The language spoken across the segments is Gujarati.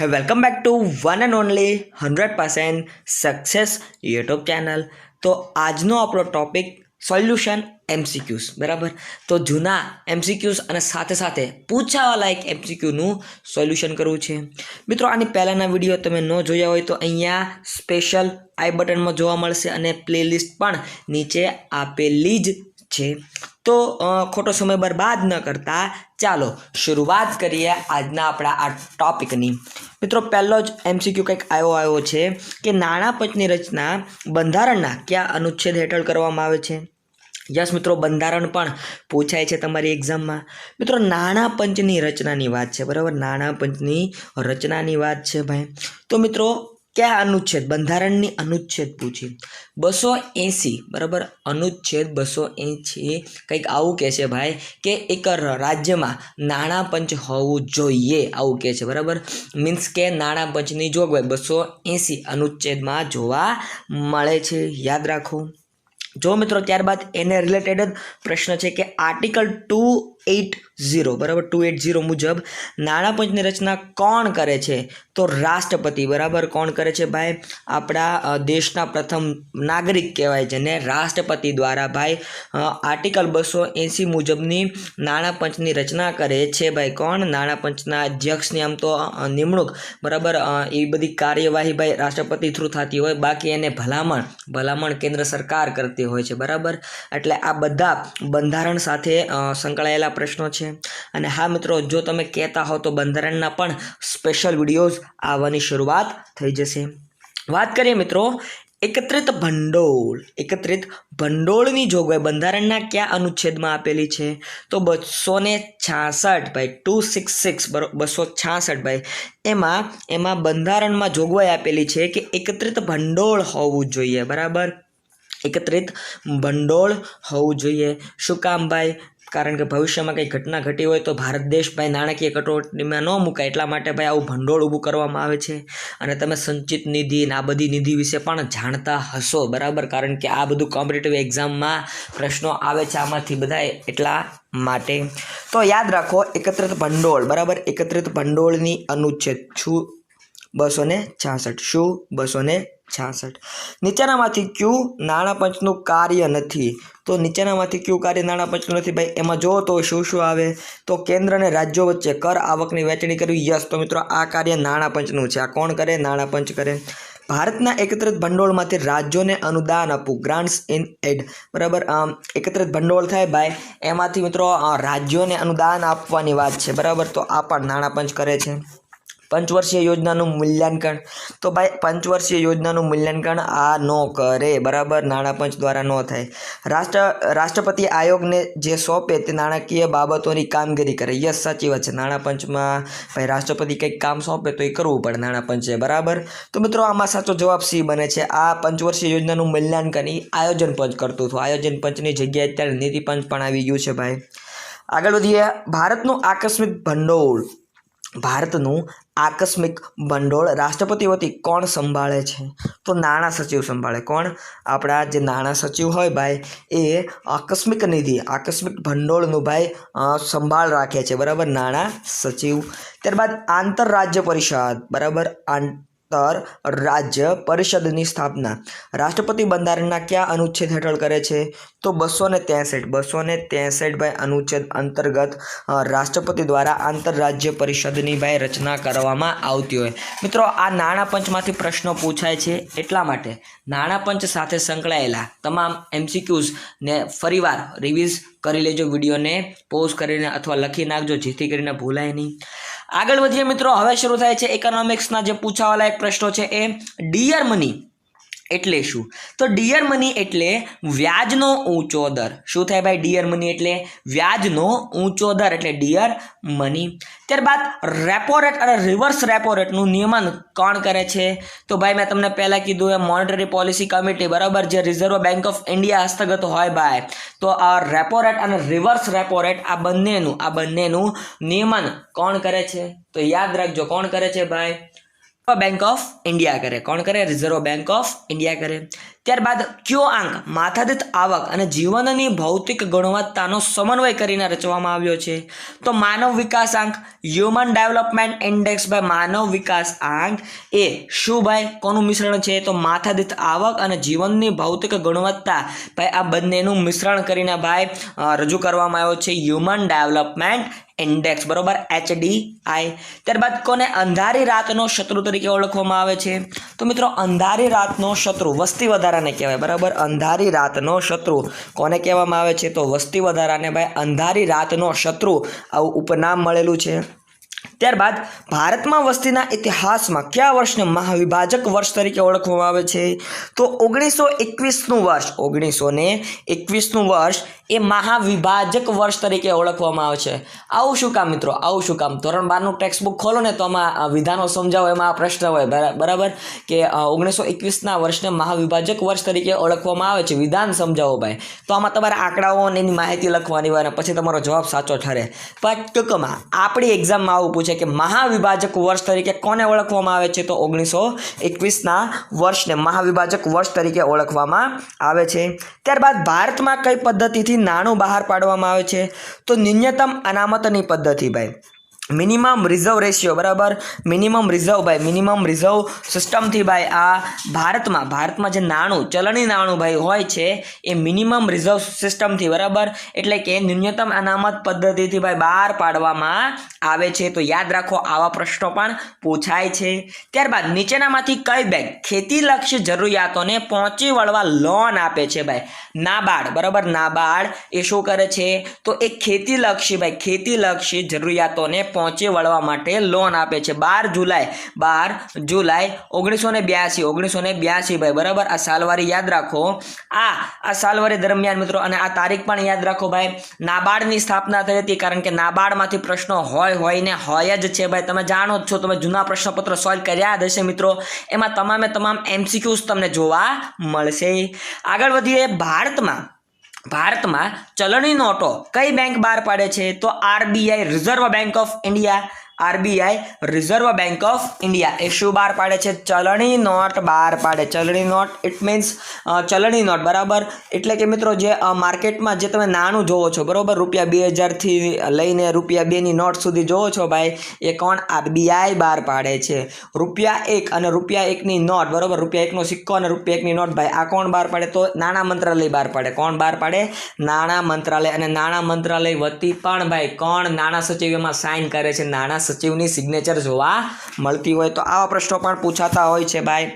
Welcome back to one and only 100% success YouTube channel. તો આજનો આપણો ટોપિક સોલ્યુશન એમસીક્યુઝ, બરાબર. તો જૂના એમસીક્યુઝ અને સાથે સાથે પૂછાવા લાયક એમસીક્યુનું સોલ્યુશન કરવું છે. મિત્રો, આની પહેલાંના વિડીયો તમે ન જોયા હોય તો અહીંયા સ્પેશિયલ આઈ બટનમાં જોવા મળશે અને પ્લેલિસ્ટ પણ નીચે આપેલી જ છે. તો ખોટો સમય બરબાદ ન કરતા ચાલો શરૂઆત કરીએ આજના આપણા આ ટોપિકની. મિત્રો, પહેલો જ એમસીક્યુ કંઈક આવ્યો છે કે નાણાં પંચની રચના બંધારણના કયા અનુચ્છેદ હેઠળ કરવામાં આવે છે? યસ મિત્રો, બંધારણ પણ પૂછાય છે તમારી એક્ઝામમાં. મિત્રો, નાણાં પંચની રચનાની વાત છે, બરાબર. નાણાં પંચની રચનાની વાત છે ભાઈ. તો મિત્રો, કયા અનુચ્છેદ? બંધારણની અનુચ્છેદ પૂછી 280, બરાબર. અનુચ્છેદ 280 કંઈક આવું કહે છે ભાઈ કે એક રાજ્યમાં નાણાં પંચ હોવું જોઈએ, આવું કહે છે, બરાબર. મીન્સ કે નાણાં પંચની જોગવાઈ 280 અનુચ્છેદમાં જોવા મળે છે, યાદ રાખો. જો મિત્રો, ત્યારબાદ એને રિલેટેડ જ પ્રશ્ન છે કે આર્ટિકલ 280, બરાબર, 280 મુજબ નાણાં પંચની રચના કોણ કરે છે? તો રાષ્ટ્રપતિ, બરાબર. કોણ કરે છે ભાઈ? આપણા દેશના પ્રથમ નાગરિક કહેવાય છે ને રાષ્ટ્રપતિ દ્વારા ભાઈ આર્ટિકલ 280 મુજબની નાણાં પંચની રચના કરે છે ભાઈ. કોણ? નાણાં પંચના અધ્યક્ષની આમ તો નિમણૂક, બરાબર, એ બધી કાર્યવાહી ભાઈ રાષ્ટ્રપતિ થ્રુ થતી હોય, બાકી એને ભલામણ કેન્દ્ર સરકાર કરતી હોય છે, બરાબર. એટલે આ બધા બંધારણ સાથે સંકળાયેલા પ્રશ્નો છે. અને હા મિત્રો, જો તમે કહેતા હો તો બંધારણના પણ સ્પેશિયલ વિડીયોઝ આવવાની શરૂઆત થઈ જશે. વાત કરીએ મિત્રો એકત્રિત ભંડોળની જોગવાઈ બંધારણના કયા અનુચ્છેદમાં આપેલી છે? તો 266 ભાઈ, 266, બરાબર, 266 ભાઈ. એમાં બંધારણમાં જોગવાઈ આપેલી છે કે એકત્રિત ભંડોળ હોવું જોઈએ, બરાબર. એકત્રિત ભંડોળ હોવું જોઈએ. શું કામ ભાઈ? કારણ કે ભવિષ્યમાં કંઈ ઘટના ઘટી હોય તો ભારત દેશ ભાઈ નાણાકીય કટોકટીમાં ન મુકાય, એટલા માટે ભાઈ આવું ભંડોળ ઊભું કરવામાં આવે છે. અને તમે સંચિત નિધિ અને આ બધી નિધિ વિશે પણ જાણતા હશો, બરાબર, કારણ કે આ બધું કોમ્પિટિટિવ એક્ઝામમાં પ્રશ્નો આવે છે આમાંથી બધા, એટલા માટે. તો યાદ રાખો એકત્રિત ભંડોળ, બરાબર. એકત્રિત ભંડોળની અનુચ્છેદ શું? 266. શું? 266. નીચેનામાંથી કયું નાણાં પંચનું કાર્ય નથી? તો નીચેનામાંથી કયું કાર્ય નાણાં પંચનું નથી ભાઈ? એમાં જો તો શું આવે? તો કેન્દ્ર અને રાજ્યો વચ્ચે કર આવકની વહેંચણી કરવી. યસ. તો મિત્રો, આ કાર્ય નાણાં પંચનું છે. આ કોણ કરે? નાણાં પંચ કરે. ભારતના એકત્રિત ભંડોળમાંથી રાજ્યોને અનુદાન આપવું, ગ્રાન્ટ્સ ઇન એડ, બરાબર. એકત્રિત ભંડોળ થાય ભાઈ, એમાંથી મિત્રો રાજ્યોને અનુદાન આપવાની વાત છે, બરાબર. તો આ પણ નાણાં પંચ કરે છે. પંચવર્ષીય યોજનાનું મૂલ્યાંકન, તો ભાઈ પંચવર્ષીય યોજનાનું મૂલ્યાંકન આ ન કરે, બરાબર. નાણાં પંચ દ્વારા ન થાય. રાષ્ટ્રપતિ આયોગને જે સોંપે તે નાણાકીય બાબતોની કામગીરી કરે. યસ, સાચી વાત છે. નાણાં પંચમાં ભાઈ રાષ્ટ્રપતિ કંઈક કામ સોંપે તો એ કરવું પડે નાણાં પંચે, બરાબર. તો મિત્રો, આમાં સાચો જવાબ સી બને છે. આ પંચવર્ષીય યોજનાનું મૂલ્યાંકન એ આયોજન પંચ કરતું હતું. આયોજન પંચની જગ્યાએ અત્યારે નીતિ પંચ પણ આવી ગયું છે ભાઈ. આગળ વધીએ. ભારતનું આકસ્મિક ભંડોળ રાષ્ટ્રપતિ વતી કોણ સંભાળે છે? તો નાણાં સચિવ સંભાળે. કોણ? આપણા જે નાણાં સચિવ હોય ભાઈ એ આકસ્મિક નિધિ, આકસ્મિક ભંડોળનું ભાઈ સંભાળ રાખે છે, બરાબર, નાણાં સચિવ. ત્યારબાદ આંતરરાજ્ય પરિષદ, બરાબર. આંતરરાજ્ય પરિષદની સ્થાપના રાષ્ટ્રપતિ બંધારણના કયા અનુચ્છેદ હેઠળ કરે છે? તો 263 ભાઈ અનુચ્છેદ અંતર્ગત રાષ્ટ્રપતિ દ્વારા આંતરરાજ્ય પરિષદની ભાઈ રચના કરવામાં આવતી હોય. મિત્રો, આ નાણાં પંચમાંથી પ્રશ્નો પૂછાય છે, એટલા માટે નાણાં પંચ સાથે સંકળાયેલા તમામ એમસીક્યુઝને ફરીવાર રિવિઝ કરી લેજો. વિડીયોને પોઝ કરીને અથવા લખી નાખજો, જેથી કરીને ભૂલાય નહીં. આગળ વધીએ મિત્રો. હવે શરૂ થાય છે ઇકોનોમિક્સના જે પૂછાવાલાયક પ્રશ્નો છે એ. ડિયર મની એટલે શું? તો ડિયર મની એટલે વ્યાજનો ઊંચો દર. શું થાય ભાઈ? ડિયર મની એટલે વ્યાજનો ઊંચો દર, એટલે ડિયર મની. ત્યારબાદ રેપો રેટ અને રિવર્સ રેપો રેટનું નિયમન કોણ કરે છે? તો ભાઈ મેં તમને પહેલાં કીધું એ મોનેટરી પોલિસી કમિટી, બરાબર, જે રિઝર્વ બેંક ઓફ ઇન્ડિયા હસ્તગત હોય ભાઈ. તો આ રેપો રેટ અને રિવર્સ રેપો રેટ આ બંનેનું નિયમન કોણ કરે છે? તો યાદ રાખજો, કોણ કરે છે ભાઈ? बैंक ऑफ इंडिया करे। कोण करे? रिजर्व बैंक ऑफ इंडिया करे। ત્યારબાદ કયો આંક માથાદીઠ આવક અને જીવનની ભૌતિક ગુણવત્તાનો સમન્વય કરીને રચવામાં આવ્યો છે? તો માનવ વિકાસ આંક, હ્યુમન ડેવલપમેન્ટ ઇન્ડેક્સ ભાઈ માનવ વિકાસ આંક એ શું ભાઈ કોનું મિશ્રણ છે? તો માથાદીઠ આવક અને જીવનની ભૌતિક ગુણવત્તા ભાઈ આ બંનેનું મિશ્રણ કરીને ભાઈ રજૂ કરવામાં આવ્યો છે હ્યુમન ડેવલપમેન્ટ ઇન્ડેક્સ, બરોબર, HDI। ત્યારબાદ કોને અંધારી રાતનો શત્રુ તરીકે ઓળખવામાં આવે છે? તો મિત્રો અંધારી રાતનો શત્રુ વસ્તી વધારાને કહેવાય, બરાબર, અંધારી રાતનો શત્રુ કોને કહેવામાં આવે છે? તો વસ્તી વધારાને ભાઈ અંધારી રાતનો શત્રુ આવું ઉપનામ મળેલું છે। ત્યારબાદ ભારતમાં વસ્તીના ઇતિહાસમાં કયા વર્ષને મહાવિભાજક વર્ષ તરીકે ઓળખવામાં આવે છે? તો 1921નું વર્ષ, 1921નું વર્ષ એ મહાવિભાજક વર્ષ તરીકે ઓળખવામાં આવે છે। આવું શું કામ મિત્રો? આવું શું કામ? ધોરણ 12નું ટેક્સ્ટ બુક ખોલો ને તો આમાં વિધાનો સમજાવો, એમાં આ પ્રશ્ન હોય, બરાબર, કે 1921ના વર્ષને મહાવિભાજક વર્ષ તરીકે ઓળખવામાં આવે છે, વિધાન સમજાવો ભાઈ। તો આમાં તમારે આંકડાઓ અને એની માહિતી લખવાની હોય અને પછી તમારો જવાબ સાચો ઠરે। પણ ટૂંકમાં આપણી એક્ઝામમાં આવું પૂછે કે મહાવિભાજક વર્ષ તરીકે કોને ઓળખવામાં આવે છે? તો 1921ના વર્ષને મહાવિભાજક વર્ષ તરીકે ઓળખવામાં આવે છે। ત્યારબાદ ભારતમાં કઈ પદ્ધતિથી નાણું બહાર પાડવામાં આવે છે? તો ન્યૂનતમ અનામતની પદ્ધતિ ભાઈ, મિનિમમ રિઝર્વ રેશિયો, બરાબર, મિનિમમ રિઝર્વ ભાઈ, મિનિમમ રિઝર્વ સિસ્ટમથી ભાઈ આ ભારતમાં જે નાણું, ચલણી નાણું ભાઈ હોય છે એ મિનિમમ રિઝર્વ સિસ્ટમથી, બરાબર, એટલે કે ન્યૂનતમ અનામત પદ્ધતિથી ભાઈ બહાર પાડવામાં આવે છે। તો યાદ રાખો આવા પ્રશ્નો પણ પૂછાય છે। ત્યારબાદ નીચેનામાંથી કઈ બેંક ખેતીલક્ષી જરૂરિયાતોને પહોંચી વળવા લોન આપે છે? ભાઈ નાબાર્ડ, બરાબર, નાબાર્ડ એ શું કરે છે? તો એ ખેતીલક્ષી જરૂરિયાતોને પહોંચી વળવા માટે લોન આપે છે। 12 જુલાઈ 1982 ભાઈ, બરાબર, આ સાલવારી યાદ રાખો। આ સાલવારી દરમિયાન મિત્રો, અને આ તારીખ પણ યાદ રાખો ભાઈ, નાબાર્ડની સ્થાપના થઈ હતી, કારણ કે નાબાર્ડમાંથી પ્રશ્નો હોય જ છે ભાઈ, તમે જાણો જ છો, તમે જૂના પ્રશ્નપત્ર સોલ્વ કર્યા જ હશે મિત્રો, એમાં તમામ MCQs તમને જોવા મળશે। આગળ વધીએ, ભારતમાં ચલણી નોટો કઈ બેંક બહાર પાડે છે? તો RBI, Reserve Bank of India, RBI, Reserve Bank of India એ શું બહાર પાડે છે? ચલણી નોટ બહાર પાડે। ચલણી નોટ ઇટ મીન્સ ચલણી નોટ, બરાબર, એટલે કે મિત્રો જે માર્કેટમાં જે તમે નાણું જોવો છો, બરાબર, રૂપિયા 2000થી લઈને રૂપિયા 2ની નોટ સુધી જોવો છો ભાઈ, એ કોણ? RBI બહાર પાડે છે। રૂપિયા 1 અને રૂપિયા 1ની નોટ, બરાબર, રૂપિયા 1નો સિક્કો અને રૂપિયા 1ની નોટ ભાઈ આ કોણ બહાર પાડે? તો નાણાં મંત્રાલય બહાર પાડે। કોણ બહાર પાડે? નાણાં મંત્રાલય। અને નાણાં મંત્રાલય વતી પણ ભાઈ કોણ નાણાં સચિવ એમાં સાઇન કરે છે? નાણાં સચિવની સિગ્નેચર જોવા મળતી હોય। તો આવા પ્રશ્નો પણ પૂછાતા હોય છે ભાઈ।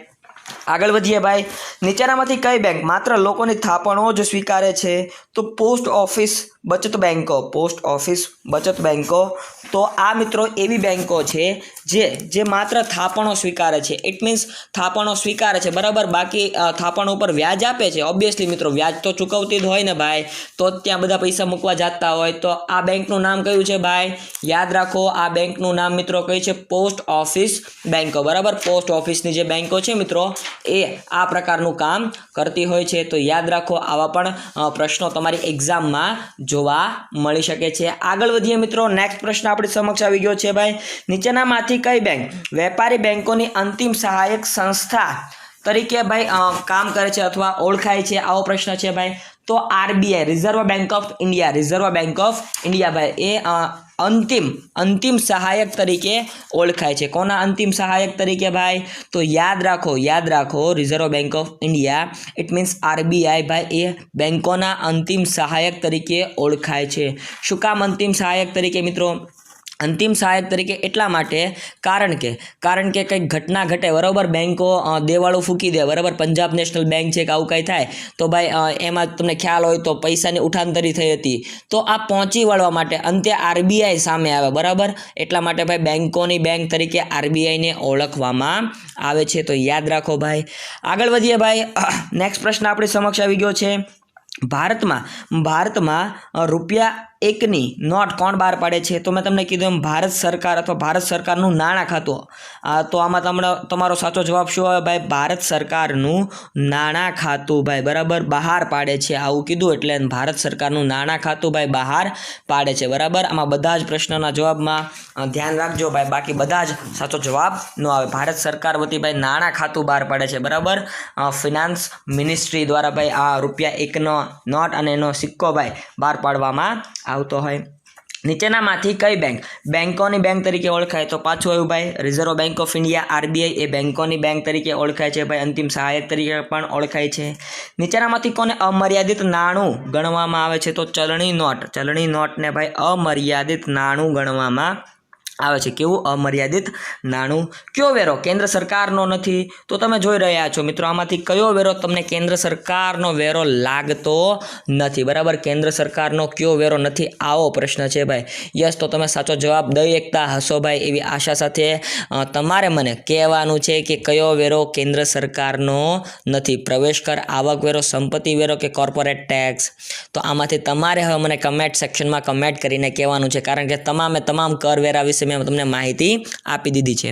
આગળ વધીએ ભાઈ, નીચેનામાંથી કઈ બેંક માત્ર લોકોની થાપણો જ સ્વીકારે છે? તો પોસ્ટ ઓફિસ બચત બેંકો। તો આ મિત્રો એવી બેંકો છે જે માત્ર થાપણો સ્વીકારે છે, ઇટ મીન્સ થાપણો સ્વીકારે છે, બરાબર, બાકી થાપણો ઉપર વ્યાજ આપે છે। ઓબ્વિયસલી મિત્રો વ્યાજ તો ચૂકવતી જ હોય ને ભાઈ, તો ત્યાં બધા પૈસા મૂકવા જતા હોય। તો આ બેંકનું નામ કયું છે ભાઈ? યાદ રાખો, આ બેંકનું નામ મિત્રો કઈ છે? પોસ્ટ ઓફિસ બેંકો, બરાબર, પોસ્ટ ઓફિસની જે બેંકો છે મિત્રો એ આ પ્રકારનું કામ કરતી હોય છે। તો યાદ રાખો આવા પણ પ્રશ્નો તમારી એક્ઝામમાં જોવા મળી શકે છે। આગળ વધીએ મિત્રો, નેક્સ્ટ પ્રશ્ન આપણી સમક્ષ આવી ગયો છે ભાઈ, નીચેનામાંથી કઈ બેંક વેપારી બેંકોની અંતિમ સહાયક સંસ્થા તરીકે ભાઈ કામ કરે છે અથવા ઓળખાય છે? આવો પ્રશ્ન છે ભાઈ। તો RBI, Reserve Bank of India ભાઈ એ અંતિમ સહાયક તરીકે ઓળખાય છે। કોના અંતિમ સહાયક તરીકે ભાઈ? તો યાદ રાખો reserve Bank of India it means RBI ભાઈ એ બેંકોના અંતિમ સહાયક તરીકે ઓળખાય છે। શું કામ અંતિમ સહાયક તરીકે મિત્રો? અંતિમ સહાયક તરીકે એટલા માટે કારણ કે કંઈક ઘટના ઘટે, બરાબર, બેંકો દેવાળું ફૂંકી દે, બરાબર, પંજાબ નેશનલ બેંક છે કે આવું કંઈ થાય તો ભાઈ એમાં તમને ખ્યાલ હોય તો પૈસાની ઉઠાંતરી થઈ હતી, તો આ પહોંચી વળવા માટે અંતે RBI સામે આવે, બરાબર, એટલા માટે ભાઈ બેંકોની બેંક તરીકે RBIને ઓળખવામાં આવે છે। તો યાદ રાખો ભાઈ। આગળ વધીએ ભાઈ, નેક્સ્ટ પ્રશ્ન આપણી સમક્ષ આવી ગયો છે, ભારતમાં રૂપિયા એકની નોટ કોણ બહાર પાડે છે? તો મેં તમને કીધું એમ ભારત સરકાર અથવા ભારત સરકારનું નાણાં ખાતું. તો આમાં તમારો સાચો જવાબ શું આવે ભાઈ? ભારત સરકારનું નાણાં ખાતું ભાઈ, બરાબર, બહાર પાડે છે. આવું કીધું એટલે ભારત સરકારનું નાણાં ખાતું ભાઈ બહાર પાડે છે, બરાબર. આમાં બધા જ પ્રશ્નના જવાબમાં ધ્યાન રાખજો ભાઈ, બાકી બધા જ સાચો જવાબ ન આવે. ભારત સરકાર વતી ભાઈ નાણાં ખાતું બહાર પાડે છે, બરાબર. ફિનાન્સ મિનિસ્ટ્રી દ્વારા ભાઈ આ રૂપિયા એકનો નોટ અને એનો સિક્કો ભાઈ બહાર પાડવામાં આવતો હોય. નીચેનામાંથી કઈ બેંકોની બેંક તરીકે ઓળખાય? તો પાછું આવ્યું ભાઈ Reserve Bank of India RBI એ બેંકોની બેંક તરીકે ઓળખાય છે ભાઈ. અંતિમ સહાયક તરીકે પણ ઓળખાય છે. નીચેનામાંથી કોને અમર્યાદિત નાણું ગણવામાં આવે છે? તો ચલણી નોટને ભાઈ અમર્યાદિત નાણું ગણવામાં આવે છે. કેવું? અમર્યાદિત નાણું. કયો વેરો કેન્દ્ર સરકારનો નથી? તો તમે જોઈ રહ્યા છો મિત્રો, આમાંથી કયો વેરો તમને કેન્દ્ર સરકારનો વેરો લાગતો નથી? બરાબર, કેન્દ્ર સરકારનો કયો વેરો નથી? આવો પ્રશ્ન છે ભાઈ. યસ, તો તમે સાચો જવાબ દઈ એકતા હશો ભાઈ, એવી આશા સાથે તમારે મને કહેવાનું છે કે કયો વેરો કેન્દ્ર સરકારનો નથી. પ્રવેશ કર, આવક વેરો, સંપત્તિ વેરો કે કોર્પોરેટ ટેક્સ? તો આમાંથી તમારે હવે મને કમેન્ટ સેક્શનમાં કમેન્ટ કરીને કહેવાનું છે, કારણ કે તમામ કરવેરા વિશે મેં તમને માહિતી આપી દીધી છે.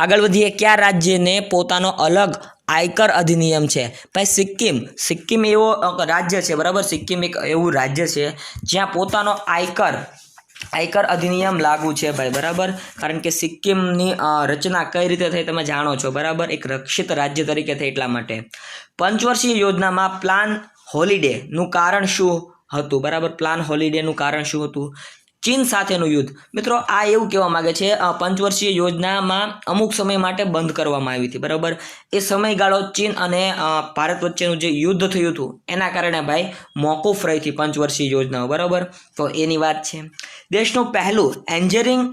આગળ વધીએ. કયા રાજ્યને પોતાનો અલગ આયકર અધિનિયમ છે? ભાઈ સિક્કિમ એવો રાજ્ય છે, બરાબર. સિક્કિમ એક એવું રાજ્ય છે જ્યાં પોતાનો આયકર અધિનિયમ લાગુ છે ભાઈ, બરાબર. કારણ કે સિક્કિમની રચના કઈ રીતે થઈ તમે જાણો છો, બરાબર. એક રક્ષિત રાજ્ય તરીકે થઈ એટલા માટે. પંચવર્ષીય યોજનામાં પ્લાન હોલિડેનું કારણ શું હતું? બરાબર, પ્લાન હોલિડેનું કારણ શું હતું? ચીન સાથેનું યુદ્ધ. મિત્રો આ એવું કહેવા માંગે છે પંચવર્ષીય યોજનામાં અમુક સમય માટે બંધ કરવામાં આવી હતી, બરાબર. એ સમયગાળો ચીન અને ભારત વચ્ચેનું જે યુદ્ધ થયું હતું એના કારણે ભાઈ મોકૂફ રહી હતી પંચવર્ષીય યોજનાઓ, બરાબર. તો એની વાત છે. દેશનું પહેલું એન્જિનિયરિંગ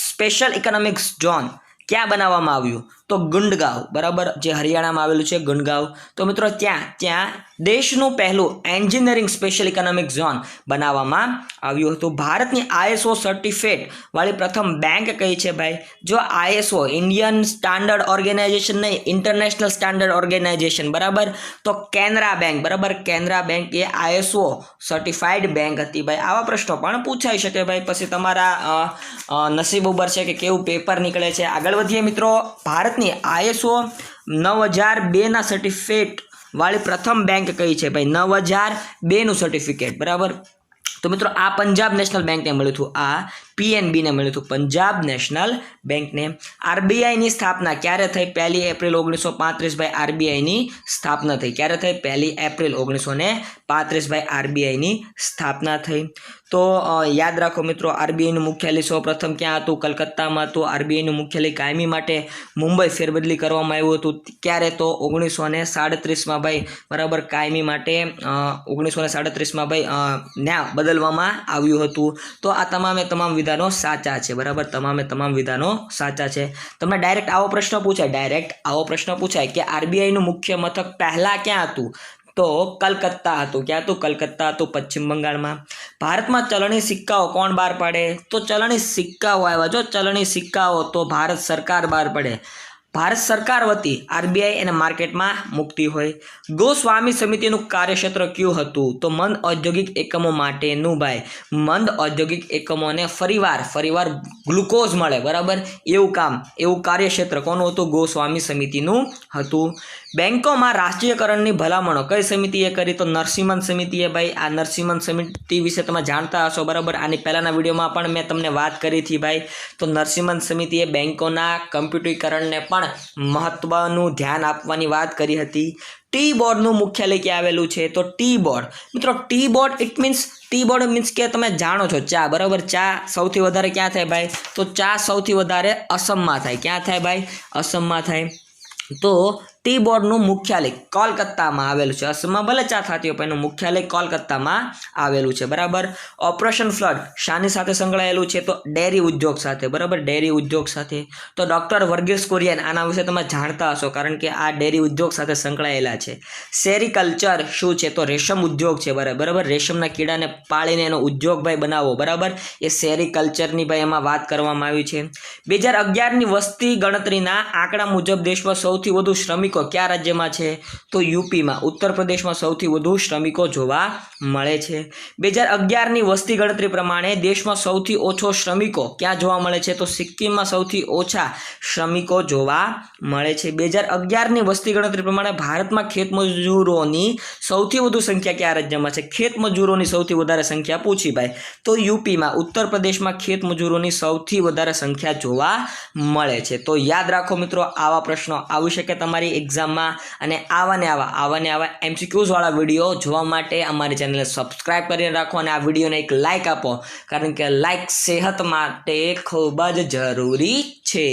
સ્પેશિયલ ઇકોનોમિક્સ ઝોન ક્યાં બનાવવામાં આવ્યું? તો ગુંડગાંવ, બરાબર, જે હરિયાણામાં આવેલું છે ગુંડગાંવ. તો મિત્રો ત્યાં દેશનું પહેલું એન્જિનિયરિંગ સ્પેશિયલ ઇકોનોમિક ઝોન બનાવવામાં આવ્યું હતું. ભારતની ISO સર્ટિફિકેટ વાળી પ્રથમ બેંક કઈ છે ભાઈ? જો ISO ઇન્ડિયન સ્ટાન્ડર્ડ ઓર્ગેનાઇઝેશન નહીં, ઇન્ટરનેશનલ સ્ટાન્ડર્ડ ઓર્ગેનાઇઝેશન, બરાબર. તો કેનરા બેંક, બરાબર, કેનરા બેંક એ ISO સર્ટિફાઈડ બેંક હતી ભાઈ. આવા પ્રશ્નો પણ પૂછાઈ શકે ભાઈ, પછી તમારા નસીબ ઉપર છે કે કેવું પેપર નીકળે છે. આગળ વધીએ મિત્રો. ભારતની ISO 9002ના સર્ટિફિકેટ વાળી પ્રથમ બેંક કઈ છે ભાઈ? 9002નું સર્ટિફિકેટ, બરાબર. તો મિત્રો આ પંજાબ નેશનલ બેંકને મળ્યું હતું, આ PNB ને મળ્યું હતું, પંજાબ નેશનલ બેંકને. RBIની સ્થાપના ક્યારે થઈ? 1 એપ્રિલ 1935 ભાઈ RBIની સ્થાપના થઈ. ક્યારે થઈ? 1 એપ્રિલ 1935 ભાઈ RBIની સ્થાપના થઈ. તો યાદ રાખો મિત્રો, RBIનું મુખ્યાલય સૌપ્રથમ ક્યાં હતું? કલકત્તામાં હતું. RBIનું મુખ્યાલય કાયમી માટે મુંબઈ ફેરબદલી કરવામાં આવ્યું હતું. ક્યારે? તો 1937માં ભાઈ, બરાબર, કાયમી માટે 1937માં ભાઈ ત્યાં બદલવામાં આવ્યું હતું. તો આ તમામ વિધાનો સાચા છે, બરાબર. તમામ વિધાનો સાચા છે. તમને ડાયરેક્ટ આવો પ્રશ્ન પૂછાય કે RBIનું મુખ્ય મથક પહેલા ક્યાં હતું? તો કલકત્તા હતું. ક્યાં હતું? કલકત્તા હતું, પશ્ચિમ બંગાળમાં. ભારતમાં ચલણી સિક્કાઓ કોણ બહાર પાડે? તો ચલણી સિક્કાઓ આવ્યા. જો ચલણી સિક્કાઓ તો ભારત સરકાર બહાર પાડે. ભારત સરકાર વતી RBI એને માર્કેટમાં મૂકતી હોય. ગોસ્વામી સમિતિનું કાર્યક્ષેત્ર કયું હતું? તો મંદ ઔદ્યોગિક એકમો માટેનું ભાઈ. મંદ ઔદ્યોગિક એકમોને ફરીવાર ગ્લુકોઝ મળે, બરાબર, એવું કાર્યક્ષેત્ર કોનું હતું? ગોસ્વામી સમિતિનું હતું. બેંકોમાં રાષ્ટ્રીયકરણની ભલામણો કઈ સમિતિએ કરી? તો નરસિમ્હન સમિતિએ ભાઈ. આ નરસિમ્હન સમિતિ વિશે તમે જાણતા હશો, બરાબર. આની પહેલાના વિડીયોમાં પણ મેં તમને વાત કરી હતી ભાઈ. તો નરસિમ્હન સમિતિએ બેંકોના કમ્પ્યુટરીકરણને પણ મહત્વનું ધ્યાન આપવાની વાત કરી હતી. ટી બોર્ડનું મુખ્યાલય ક્યાં આવેલું છે? તો ટી બોર્ડ. મિત્રો ટી બોર્ડ મીન્સ કે તમે જાણો છો ચા, બરાબર. ચા સૌથી વધારે ક્યાં થાય ભાઈ? તો ચા સૌથી વધારે અસમમાં થાય. ક્યાં થાય ભાઈ? અસમમાં થાય. તો ટી બોર્ડનું મુખ્યાલય કોલકાતામાં આવેલું છે. અસમમાં ભલે ચા થતી હોય પણ એનું મુખ્યાલય કોલકાતામાં આવેલું છે, બરાબર. ઓપરેશન ફ્લડ શાની સાથે સંકળાયેલું છે? તો ડેરી ઉદ્યોગ સાથે, બરાબર, ડેરી ઉદ્યોગ સાથે. તો ડૉક્ટર વર્ગીસ કુરિયન આના વિશે તમે જાણતા હશો, કારણ કે આ ડેરી ઉદ્યોગ સાથે સંકળાયેલા છે. સેરીકલ્ચર શું છે? તો રેશમ ઉદ્યોગ છે, બરાબર. રેશમના કીડાને પાળીને એનો ઉદ્યોગ ભાઈ બનાવવો, બરાબર, એ સેરીકલ્ચરની ભાઈ એમાં વાત કરવામાં આવી છે. 2011ની વસ્તી ગણતરીના આંકડા મુજબ દેશમાં સૌથી વધુ શ્રમિક શ્રમિકો કયા રાજ્યમાં છે? તો યુપીમાં. ઉત્તર પ્રદેશમાં સૌથી વધુ શ્રમિકો જોવા મળે છે. 2011ની વસ્તી ગણતરી પ્રમાણે દેશમાં સૌથી ઓછો શ્રમિકો ક્યાં જોવા મળે છે? તો સિક્કિમમાં સૌથી ઓછા શ્રમિકો જોવા મળે છે. 2011ની વસ્તી ગણતરી પ્રમાણે ભારતમાં ખેતમજૂરોની સૌથી વધુ સંખ્યા કયા રાજ્યમાં છે? ખેતમજૂરોની સૌથી વધારે સંખ્યા પૂછી ભાઈ, તો યુપીમાં. ઉત્તર પ્રદેશમાં ખેતમજૂરોની સૌથી વધારે સંખ્યા જોવા મળે છે. તો યાદ રાખો મિત્રો, આવા પ્રશ્નો આવી શકે તમારી એક્ઝામમાં, અને આવા MCQs વાળા વિડીયો જોવા માટે અમારી ચેનલને સબસ્ક્રાઇબ કરીને રાખો અને આ વિડીયોને એક લાઇક આપો, કારણ કે લાઇક સેહત માટે ખૂબ જ જરૂરી છે.